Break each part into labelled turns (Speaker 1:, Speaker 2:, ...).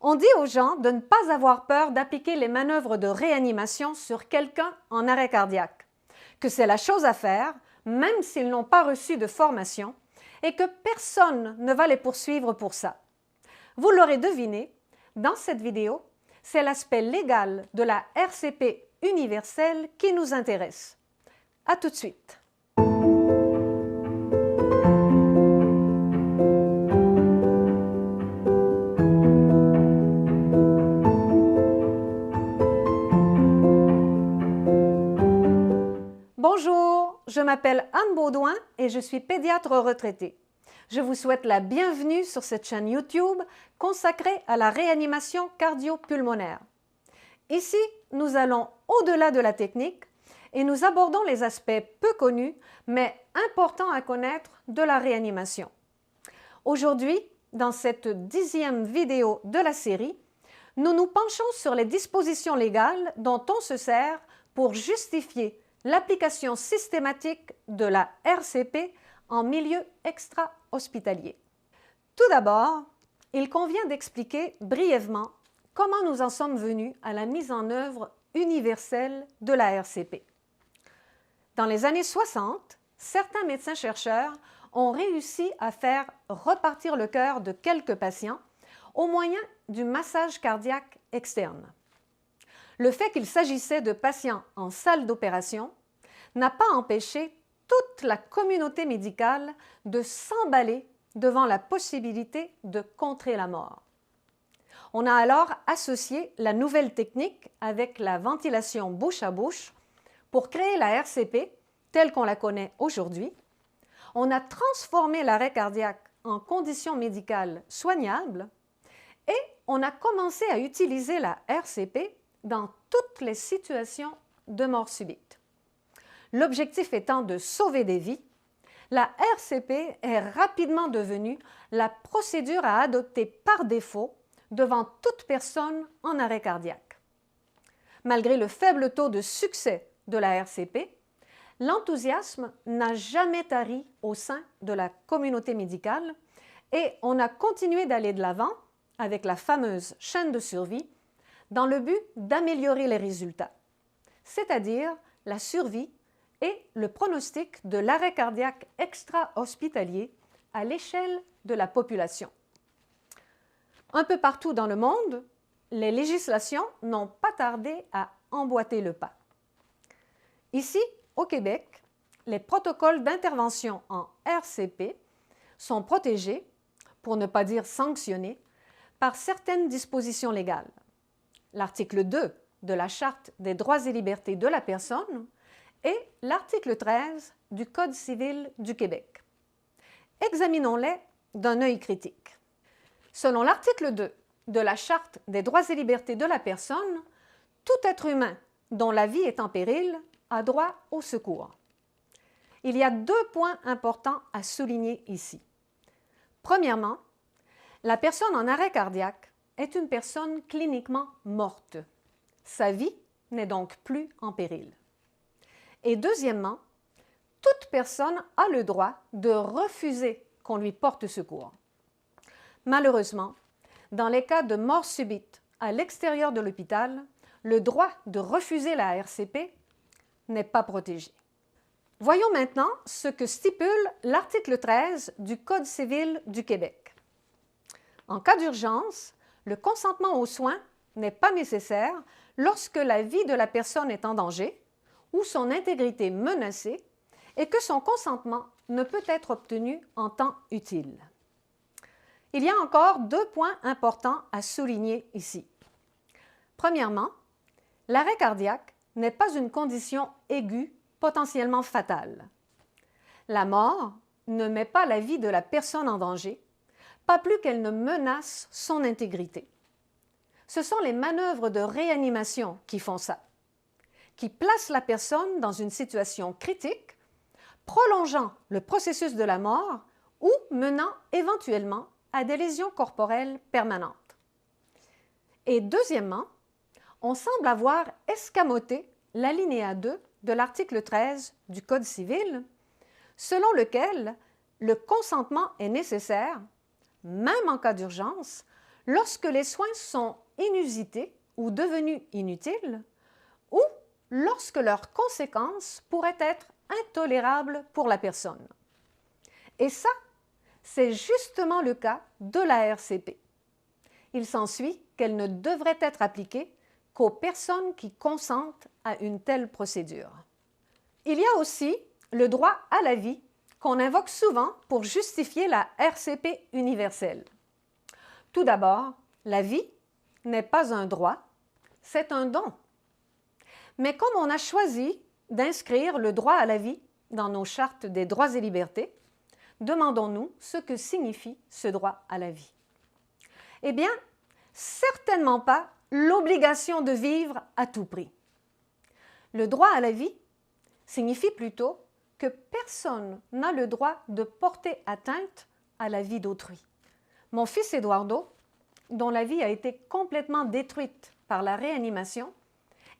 Speaker 1: On dit aux gens de ne pas avoir peur d'appliquer les manœuvres de réanimation sur quelqu'un en arrêt cardiaque, que c'est la chose à faire, même s'ils n'ont pas reçu de formation, et que personne ne va les poursuivre pour ça. Vous l'aurez deviné, dans cette vidéo, c'est l'aspect légal de la RCP universelle qui nous intéresse. À tout de suite. Bonjour, je m'appelle Anne Baudouin et je suis pédiatre retraitée. Je vous souhaite la bienvenue sur cette chaîne YouTube consacrée à la réanimation cardio-pulmonaire. Ici, nous allons au-delà de la technique et nous abordons les aspects peu connus mais importants à connaître de la réanimation. Aujourd'hui, dans cette 10e vidéo de la série, nous nous penchons sur les dispositions légales dont on se sert pour justifier l'application systématique de la RCP en milieu extra-hospitalier. Tout d'abord, il convient d'expliquer brièvement comment nous en sommes venus à la mise en œuvre universelle de la RCP. Dans les années 60, certains médecins-chercheurs ont réussi à faire repartir le cœur de quelques patients au moyen du massage cardiaque externe. Le fait qu'il s'agissait de patients en salle d'opération n'a pas empêché toute la communauté médicale de s'emballer devant la possibilité de contrer la mort. On a alors associé la nouvelle technique avec la ventilation bouche à bouche pour créer la RCP telle qu'on la connaît aujourd'hui. On a transformé l'arrêt cardiaque en condition médicale soignable et on a commencé à utiliser la RCP dans toutes les situations de mort subite. L'objectif étant de sauver des vies, la RCP est rapidement devenue la procédure à adopter par défaut devant toute personne en arrêt cardiaque. Malgré le faible taux de succès de la RCP, l'enthousiasme n'a jamais tari au sein de la communauté médicale et on a continué d'aller de l'avant avec la fameuse chaîne de survie dans le but d'améliorer les résultats, c'est-à-dire la survie et le pronostic de l'arrêt cardiaque extra-hospitalier à l'échelle de la population. Un peu partout dans le monde, les législations n'ont pas tardé à emboîter le pas. Ici, au Québec, les protocoles d'intervention en RCP sont protégés, pour ne pas dire sanctionnés, par certaines dispositions légales. L'article 2 de la Charte des droits et libertés de la personne et l'article 13 du Code civil du Québec. Examinons-les d'un œil critique. Selon l'article 2 de la Charte des droits et libertés de la personne, tout être humain dont la vie est en péril a droit au secours. Il y a deux points importants à souligner ici. Premièrement, la personne en arrêt cardiaque est une personne cliniquement morte. Sa vie n'est donc plus en péril. Et deuxièmement, toute personne a le droit de refuser qu'on lui porte secours. Malheureusement, dans les cas de mort subite à l'extérieur de l'hôpital, le droit de refuser la RCP n'est pas protégé. Voyons maintenant ce que stipule l'article 13 du Code civil du Québec. En cas d'urgence, le consentement aux soins n'est pas nécessaire lorsque la vie de la personne est en danger ou son intégrité menacée et que son consentement ne peut être obtenu en temps utile. Il y a encore deux points importants à souligner ici. Premièrement, l'arrêt cardiaque n'est pas une condition aiguë potentiellement fatale. La mort ne met pas la vie de la personne en danger, pas plus qu'elle ne menace son intégrité. Ce sont les manœuvres de réanimation qui font ça, qui placent la personne dans une situation critique, prolongeant le processus de la mort ou menant éventuellement à des lésions corporelles permanentes. Et deuxièmement, on semble avoir escamoté l'alinéa 2 de l'article 13 du Code civil, selon lequel le consentement est nécessaire, même en cas d'urgence, lorsque les soins sont inusités ou devenus inutiles, ou lorsque leurs conséquences pourraient être intolérables pour la personne. Et ça, c'est justement le cas de la RCP. Il s'ensuit qu'elle ne devrait être appliquée qu'aux personnes qui consentent à une telle procédure. Il y a aussi le droit à la vie qu'on invoque souvent pour justifier la RCP universelle. Tout d'abord, la vie n'est pas un droit, c'est un don. Mais comme on a choisi d'inscrire le droit à la vie dans nos chartes des droits et libertés, demandons-nous ce que signifie ce droit à la vie. Eh bien, certainement pas l'obligation de vivre à tout prix. Le droit à la vie signifie plutôt que personne n'a le droit de porter atteinte à la vie d'autrui. Mon fils Eduardo, dont la vie a été complètement détruite par la réanimation,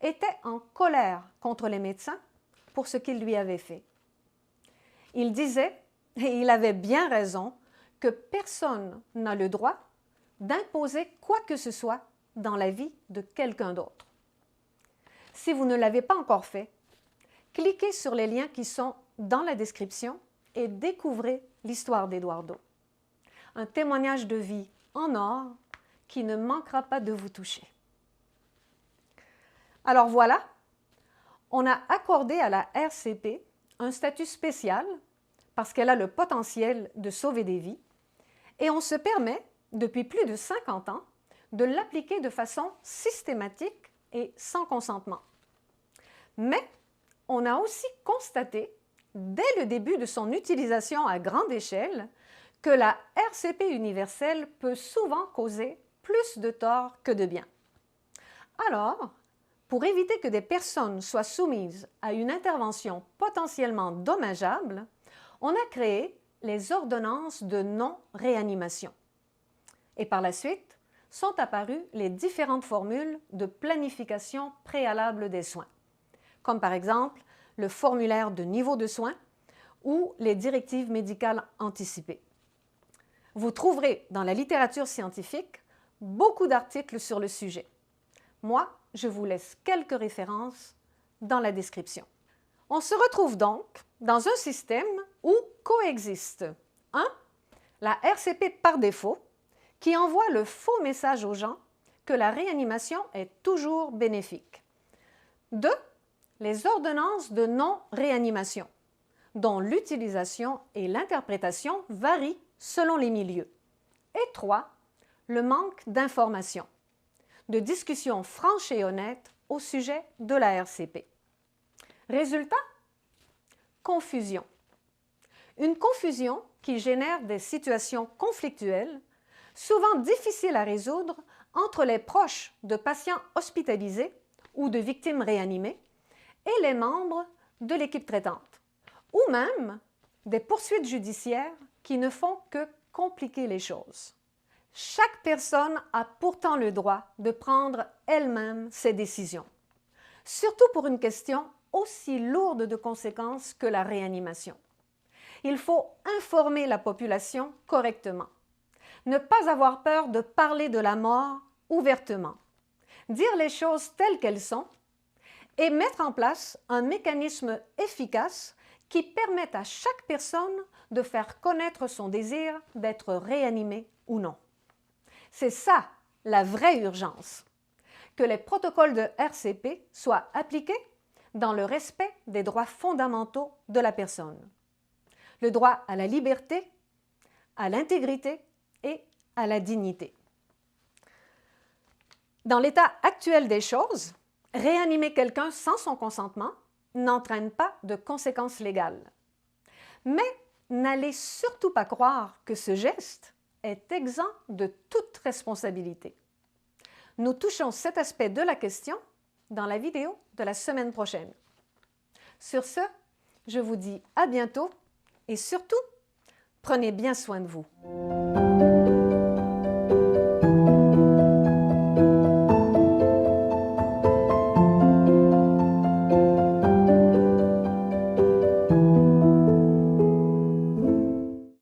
Speaker 1: était en colère contre les médecins pour ce qu'ils lui avaient fait. Il disait, et il avait bien raison, que personne n'a le droit d'imposer quoi que ce soit dans la vie de quelqu'un d'autre. Si vous ne l'avez pas encore fait, cliquez sur les liens qui sont dans la description et découvrez l'histoire d'Eduardo. Un témoignage de vie en or qui ne manquera pas de vous toucher. Alors voilà, on a accordé à la RCP un statut spécial parce qu'elle a le potentiel de sauver des vies et on se permet, depuis plus de 50 ans, de l'appliquer de façon systématique et sans consentement. Mais on a aussi constaté, dès le début de son utilisation à grande échelle, que la RCP universelle peut souvent causer plus de tort que de bien. Alors, pour éviter que des personnes soient soumises à une intervention potentiellement dommageable, on a créé les ordonnances de non-réanimation. Et par la suite, sont apparues les différentes formules de planification préalable des soins, comme par exemple le formulaire de niveau de soins ou les directives médicales anticipées. Vous trouverez dans la littérature scientifique beaucoup d'articles sur le sujet. Moi, je vous laisse quelques références dans la description. On se retrouve donc dans un système où coexistent 1. La RCP par défaut, qui envoie le faux message aux gens que la réanimation est toujours bénéfique. 2. Les ordonnances de non-réanimation, dont l'utilisation et l'interprétation varient selon les milieux. Et 3. Le manque d'informations, de discussions franches et honnêtes au sujet de la RCP. Résultat? Confusion. Une confusion qui génère des situations conflictuelles, souvent difficiles à résoudre entre les proches de patients hospitalisés ou de victimes réanimées et les membres de l'équipe traitante, ou même des poursuites judiciaires qui ne font que compliquer les choses. Chaque personne a pourtant le droit de prendre elle-même ses décisions, surtout pour une question aussi lourde de conséquences que la réanimation. Il faut informer la population correctement, ne pas avoir peur de parler de la mort ouvertement, dire les choses telles qu'elles sont et mettre en place un mécanisme efficace qui permette à chaque personne de faire connaître son désir d'être réanimé ou non. C'est ça la vraie urgence, que les protocoles de RCP soient appliqués dans le respect des droits fondamentaux de la personne. Le droit à la liberté, à l'intégrité et à la dignité. Dans l'état actuel des choses, réanimer quelqu'un sans son consentement n'entraîne pas de conséquences légales. Mais n'allez surtout pas croire que ce geste est exempt de toute responsabilité. Nous touchons cet aspect de la question dans la vidéo de la semaine prochaine. Sur ce, je vous dis à bientôt et surtout, prenez bien soin de vous.